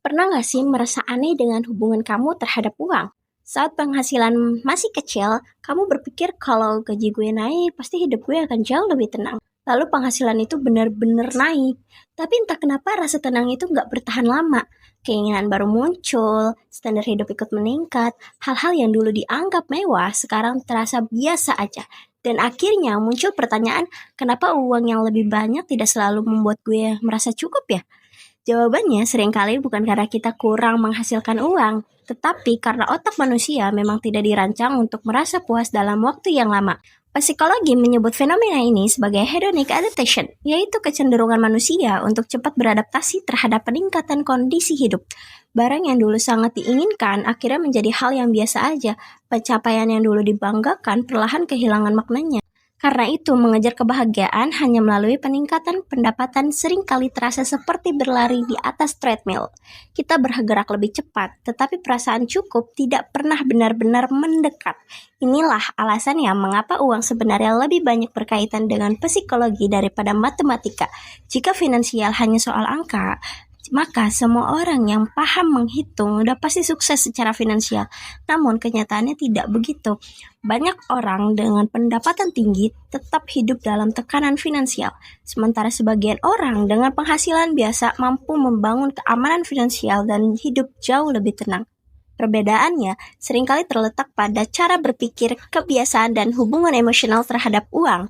Pernah nggak sih merasa aneh dengan hubungan kamu terhadap uang? Saat penghasilan masih kecil, kamu berpikir kalau gaji gue naik, pasti hidup gue akan jauh lebih tenang. Lalu penghasilan itu benar-benar naik. Tapi entah kenapa rasa tenang itu nggak bertahan lama. Keinginan baru muncul, standar hidup ikut meningkat, hal-hal yang dulu dianggap mewah sekarang terasa biasa aja. Dan akhirnya muncul pertanyaan, kenapa uang yang lebih banyak tidak selalu membuat gue merasa cukup ya? Jawabannya seringkali bukan karena kita kurang menghasilkan uang, tetapi karena otak manusia memang tidak dirancang untuk merasa puas dalam waktu yang lama. Psikologi menyebut fenomena ini sebagai hedonic adaptation, yaitu kecenderungan manusia untuk cepat beradaptasi terhadap peningkatan kondisi hidup. Barang yang dulu sangat diinginkan akhirnya menjadi hal yang biasa aja. Pencapaian yang dulu dibanggakan perlahan kehilangan maknanya. Karena itu, mengejar kebahagiaan hanya melalui peningkatan pendapatan seringkali terasa seperti berlari di atas treadmill. Kita bergerak lebih cepat, tetapi perasaan cukup tidak pernah benar-benar mendekat. Inilah alasannya mengapa uang sebenarnya lebih banyak berkaitan dengan psikologi daripada matematika. Jika finansial hanya soal angka, maka semua orang yang paham menghitung udah pasti sukses secara finansial. Namun kenyataannya tidak begitu. Banyak orang dengan pendapatan tinggi tetap hidup dalam tekanan finansial, sementara sebagian orang dengan penghasilan biasa mampu membangun keamanan finansial dan hidup jauh lebih tenang. Perbedaannya seringkali terletak pada cara berpikir, kebiasaan, dan hubungan emosional terhadap uang.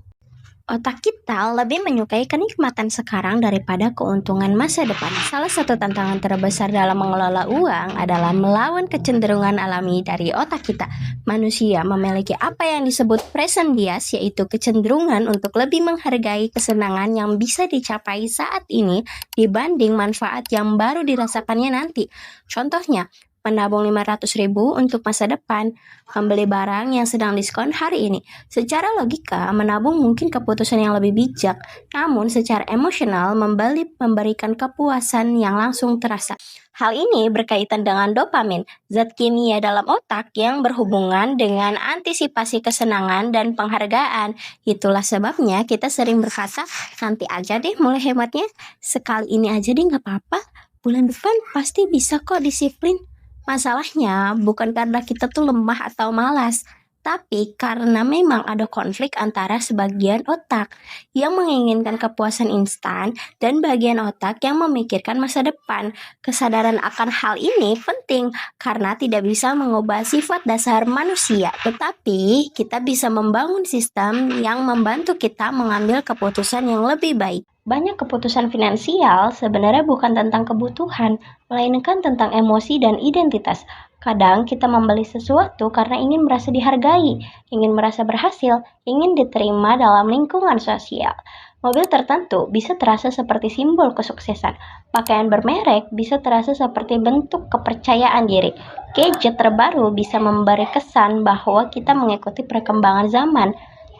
Otak kita lebih menyukai kenikmatan sekarang daripada keuntungan masa depan. Salah satu tantangan terbesar dalam mengelola uang adalah melawan kecenderungan alami dari otak kita. Manusia memiliki apa yang disebut present bias, yaitu kecenderungan untuk lebih menghargai kesenangan yang bisa dicapai saat ini dibanding manfaat yang baru dirasakannya nanti. Contohnya, menabung 500.000 untuk masa depan, membeli barang yang sedang diskon hari ini. Secara logika, menabung mungkin keputusan yang lebih bijak, namun secara emosional memberikan kepuasan yang langsung terasa. Hal ini berkaitan dengan dopamin, zat kimia dalam otak yang berhubungan dengan antisipasi kesenangan dan penghargaan. Itulah sebabnya kita sering berkata, nanti aja deh mulai hematnya, sekali ini aja deh nggak apa-apa, bulan depan pasti bisa kok disiplin. Masalahnya bukan karena kita tuh lemah atau malas, tapi karena memang ada konflik antara sebagian otak yang menginginkan kepuasan instan dan bagian otak yang memikirkan masa depan. Kesadaran akan hal ini penting karena tidak bisa mengubah sifat dasar manusia, tetapi kita bisa membangun sistem yang membantu kita mengambil keputusan yang lebih baik. Banyak keputusan finansial sebenarnya bukan tentang kebutuhan, melainkan tentang emosi dan identitas. Kadang kita membeli sesuatu karena ingin merasa dihargai, ingin merasa berhasil, ingin diterima dalam lingkungan sosial. Mobil tertentu bisa terasa seperti simbol kesuksesan. Pakaian bermerek bisa terasa seperti bentuk kepercayaan diri. Gadget terbaru bisa memberi kesan bahwa kita mengikuti perkembangan zaman.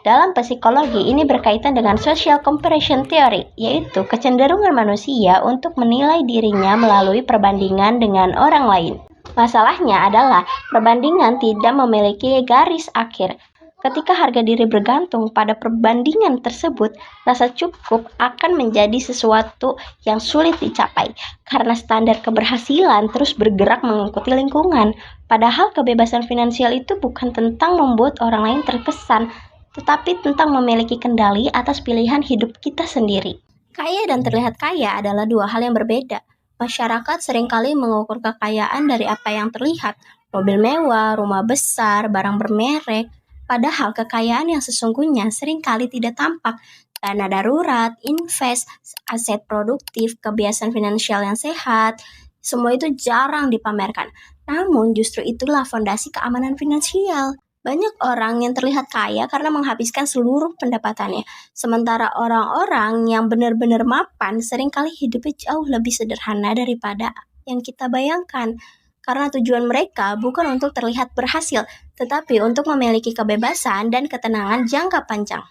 Dalam psikologi, ini berkaitan dengan social comparison theory, yaitu kecenderungan manusia untuk menilai dirinya melalui perbandingan dengan orang lain. Masalahnya adalah perbandingan tidak memiliki garis akhir. Ketika harga diri bergantung pada perbandingan tersebut, rasa cukup akan menjadi sesuatu yang sulit dicapai karena standar keberhasilan terus bergerak mengikuti lingkungan. Padahal kebebasan finansial itu bukan tentang membuat orang lain terkesan, tetapi tentang memiliki kendali atas pilihan hidup kita sendiri. Kaya dan terlihat kaya adalah dua hal yang berbeda. Masyarakat seringkali mengukur kekayaan dari apa yang terlihat, mobil mewah, rumah besar, barang bermerek, padahal kekayaan yang sesungguhnya seringkali tidak tampak. Dana darurat, invest, aset produktif, kebiasaan finansial yang sehat, semua itu jarang dipamerkan. Namun justru itulah fondasi keamanan finansial. Banyak orang yang terlihat kaya karena menghabiskan seluruh pendapatannya, sementara orang-orang yang benar-benar mapan seringkali hidupnya jauh lebih sederhana daripada yang kita bayangkan. Karena tujuan mereka bukan untuk terlihat berhasil, tetapi untuk memiliki kebebasan dan ketenangan jangka panjang.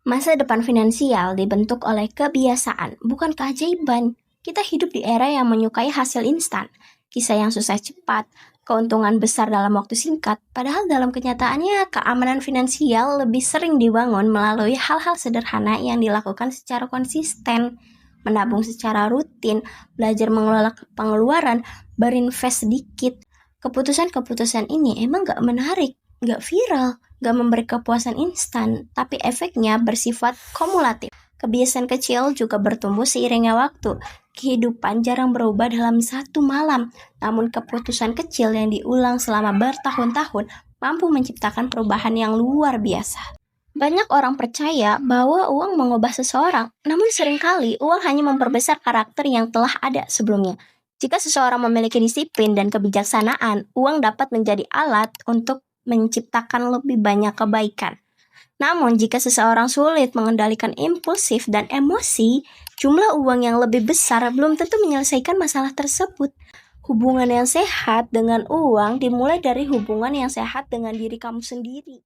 Masa depan finansial dibentuk oleh kebiasaan, bukan keajaiban. Kita hidup di era yang menyukai hasil instan, kisah yang susah cepat, keuntungan besar dalam waktu singkat, padahal dalam kenyataannya keamanan finansial lebih sering dibangun melalui hal-hal sederhana yang dilakukan secara konsisten. menabung secara rutin, belajar mengelola pengeluaran, berinvest sedikit. Keputusan-keputusan ini emang gak menarik, gak viral, gak memberi kepuasan instan, tapi efeknya bersifat kumulatif. Kebiasaan kecil juga bertumbuh seiringnya waktu. Kehidupan jarang berubah dalam satu malam, namun keputusan kecil yang diulang selama bertahun-tahun mampu menciptakan perubahan yang luar biasa. Banyak orang percaya bahwa uang mengubah seseorang, namun seringkali uang hanya memperbesar karakter yang telah ada sebelumnya. Jika seseorang memiliki disiplin dan kebijaksanaan, uang dapat menjadi alat untuk menciptakan lebih banyak kebaikan. Namun, jika seseorang sulit mengendalikan impulsif dan emosi, jumlah uang yang lebih besar belum tentu menyelesaikan masalah tersebut. Hubungan yang sehat dengan uang dimulai dari hubungan yang sehat dengan diri kamu sendiri.